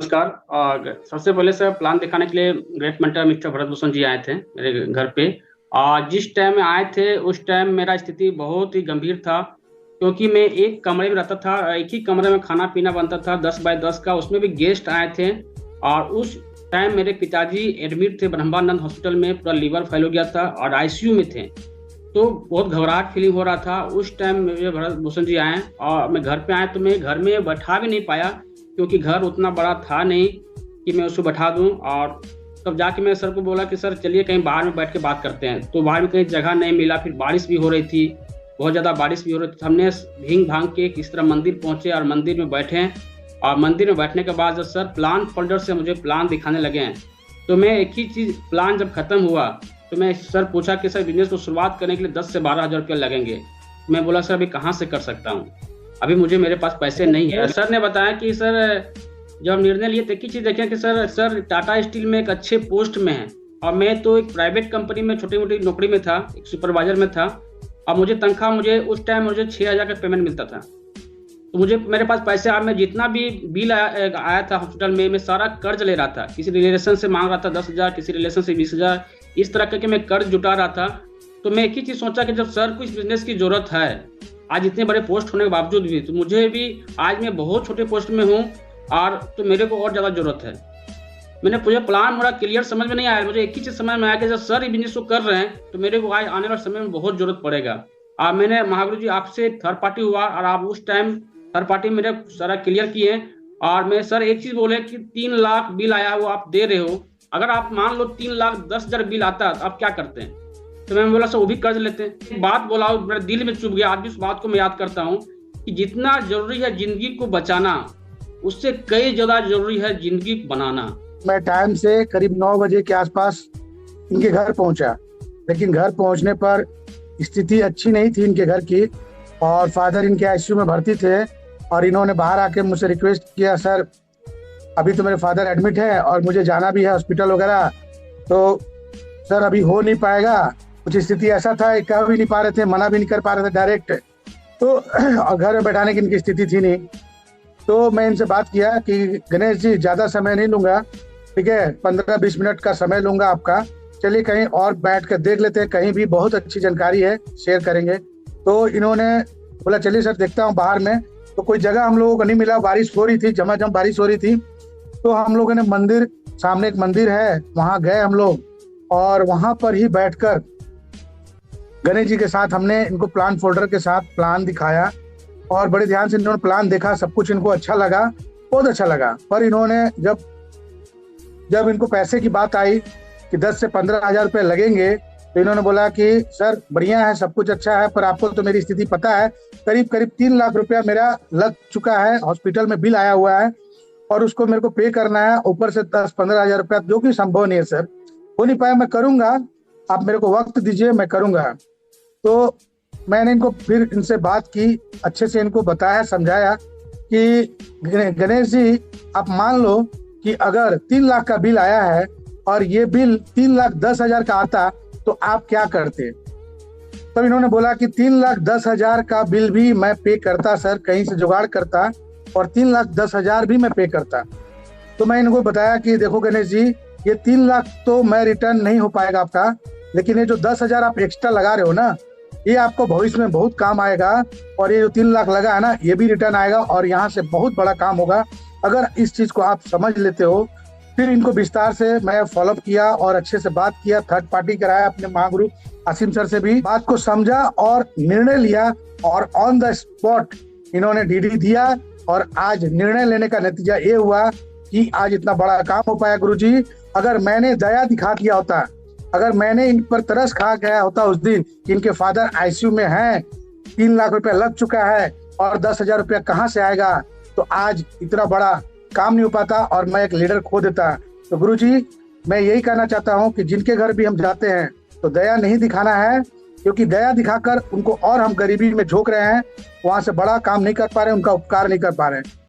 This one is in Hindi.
नमस्कार। और सबसे पहले सर प्लान दिखाने के लिए great mentor mister Bharat Bhushan ji आए थे मेरे घर पे। और जिस टाइम में आए थे उस टाइम मेरा स्थिति बहुत ही गंभीर था, क्योंकि मैं एक कमरे में रहता था। एक ही कमरे में खाना पीना बनता था 10 बाय 10 का, उसमें भी गेस्ट आए थे। और उस टाइम मेरे पिताजी एडमिट थे ब्रह्मानंद हॉस्पिटल में, पूरा लीवर फेल हो गया था और आईसीयू में थे। तो बहुत घबराहट फीलिंग हो रहा था। उस टाइम मेरे भरत भूषण जी आए और मैं घर पे आए तो मैं घर में बैठा भी नहीं पाया, क्योंकि घर उतना बड़ा था नहीं कि मैं उसको बैठा दूं। और तब जाके मैं सर को बोला कि सर चलिए कहीं बाहर में बैठ के बात करते हैं। तो बाहर में कहीं जगह नहीं मिला, फिर बारिश भी हो रही थी, बहुत ज़्यादा बारिश भी हो रही थी। हमने भींग भांग के किस तरह मंदिर पहुंचे और मंदिर में बैठे। और मंदिर में बैठने के बाद जब सर प्लान फोल्डर से मुझे प्लान दिखाने लगे हैं, तो मैं एक ही चीज़, प्लान जब खत्म हुआ तो मैं सर पूछा कि सर बिजनेस को शुरुआत करने के लिए 10 से 12 हज़ार रुपये लगेंगे। मैं बोला सर अभी कहाँ से कर सकता हूँ, अभी मुझे मेरे पास पैसे नहीं है। सर ने बताया कि सर जब हम निर्णय लिए तो एक ही चीज़ देखें कि सर टाटा स्टील में एक अच्छे पोस्ट में है और मैं तो एक प्राइवेट कंपनी में छोटी मोटी नौकरी में था, एक सुपरवाइजर में था। और मुझे तनख्वाह, मुझे उस टाइम मुझे 6 हज़ार का पेमेंट मिलता था। तो मुझे मेरे पास पैसे, और मैं जितना भी बिल आया था हॉस्पिटल में, मैं सारा कर्ज ले रहा था। किसी रिलेशन से मांग रहा था 10 हज़ार, किसी रिलेशन से 20 हज़ार, इस तरह करके मैं कर्ज जुटा रहा था। तो मैं एक ही चीज़ सोचा कि जब सर को इस बिजनेस की जरूरत है, आज इतने बड़े पोस्ट होने के बावजूद भी, तो मुझे भी, आज मैं बहुत छोटे पोस्ट में हूँ और तो मेरे को और ज़्यादा जरूरत है। मैंने मुझे प्लान मेरा क्लियर समझ में नहीं आया। मुझे एक ही चीज़ समझ में आया कि जब सर ये बिजनेस को कर रहे हैं तो मेरे को आज आने वाले समय में बहुत जरूरत पड़ेगा। और मैंने महागुरु जी आपसे थर्ड पार्टी हुआ और आप उस टाइम थर्ड पार्टी मेरे सारा क्लियर किए। और मैं सर एक चीज़ बोले कि 3 लाख बिल आया वो आप दे रहे हो, अगर आप मान लो 3,10,000 बिल आता तो आप क्या करते हैं? तो मैंने बोला सर वो भी कर्ज लेते हैं। बात बोला, मेरे दिल में चुभ गया। आज भी उस बात को मैं याद करता हूँ कि जितना जरूरी है जिंदगी को बचाना, उससे कई ज्यादा जरूरी है जिंदगी बनाना। मैं टाइम से करीब 9 बजे के आसपास इनके घर पहुंचा, लेकिन घर पहुंचने पर स्थिति अच्छी नहीं थी इनके घर की, और फादर इनके आईसीयू में भर्ती थे। और इन्होंने बाहर आके मुझसे रिक्वेस्ट किया, सर अभी तो मेरे फादर एडमिट है और मुझे जाना भी है हॉस्पिटल वगैरह, तो सर अभी हो नहीं पाएगा। कुछ स्थिति ऐसा था, कह भी नहीं पा रहे थे, मना भी नहीं कर पा रहे थे डायरेक्ट। तो और घर में बैठाने की इनकी स्थिति थी नहीं। तो मैं इनसे बात किया कि गणेश जी ज़्यादा समय नहीं लूँगा, ठीक है, 15-20 मिनट का समय लूँगा आपका, चलिए कहीं और बैठ कर देख लेते हैं, कहीं भी बहुत अच्छी जानकारी है शेयर करेंगे। तो इन्होंने बोला चलिए सर देखता हूँ बाहर में। तो कोई जगह हम लोगों को नहीं मिला, बारिश हो रही थी, झमाझम बारिश हो रही थी। तो हम लोगों ने मंदिर, सामने एक मंदिर है, वहाँ गए हम लोग, और वहाँ पर ही बैठकर गणेश जी के साथ हमने इनको प्लान फोल्डर के साथ प्लान दिखाया। और बड़े ध्यान से इन्होंने प्लान देखा, सब कुछ इनको अच्छा लगा, बहुत अच्छा लगा। पर इन्होंने जब इनको पैसे की बात आई कि 10 से 15 हज़ार रुपये लगेंगे, तो इन्होंने बोला कि सर बढ़िया है, सब कुछ अच्छा है, पर आपको तो मेरी स्थिति पता है, करीब करीब 3 लाख रुपया मेरा लग चुका है, हॉस्पिटल में बिल आया हुआ है और उसको मेरे को पे करना है, ऊपर से 10-15 हज़ार रुपया, जो कि संभव नहीं है सर, हो नहीं पाया। मैं करूँगा, आप मेरे को वक्त दीजिए, मैं करूँगा। तो मैंने इनको फिर इनसे बात की, अच्छे से इनको बताया, समझाया कि गणेश जी आप मान लो कि अगर 3 लाख का बिल आया है और ये बिल 3,10,000 का आता तो आप क्या करते? तब इन्होंने बोला कि 3,10,000 का बिल भी मैं पे करता सर, कहीं से जुगाड़ करता, और 3,10,000 भी मैं पे करता। तो मैं इनको बताया कि देखो गणेश जी, ये 3 लाख तो मैं रिटर्न नहीं हो पाएगा आपका, लेकिन ये जो 10,000 आप एक्स्ट्रा लगा रहे हो ना, ये आपको भविष्य में बहुत काम आएगा। और ये जो 3 लाख लगा है ना, ये भी रिटर्न आएगा और यहाँ से बहुत बड़ा काम होगा, अगर इस चीज को आप समझ लेते हो। फिर इनको विस्तार से मैं फॉलोअप किया और अच्छे से बात किया, थर्ड पार्टी कराया, अपने महागुरु आसिम सर से भी बात को समझा और निर्णय लिया, और ऑन द स्पॉट इन्होंने डीडी दिया। और आज निर्णय लेने का नतीजा ये हुआ कि आज इतना बड़ा काम हो पाया। गुरुजी, अगर मैंने दया दिखा दिया होता, अगर मैंने इन पर तरस खा गया होता उस दिन कि इनके फादर आईसीयू में हैं, 3 लाख रुपया लग चुका है और 10,000 रुपया कहाँ से आएगा, तो आज इतना बड़ा काम नहीं हो पाता और मैं एक लीडर खो देता। तो गुरुजी, मैं यही कहना चाहता हूँ कि जिनके घर भी हम जाते हैं तो दया नहीं दिखाना है, क्योंकि दया दिखाकर उनको और हम गरीबी में झोंक रहे हैं, वहां से बड़ा काम नहीं कर पा रहे हैं, उनका उपकार नहीं कर पा रहे हैं।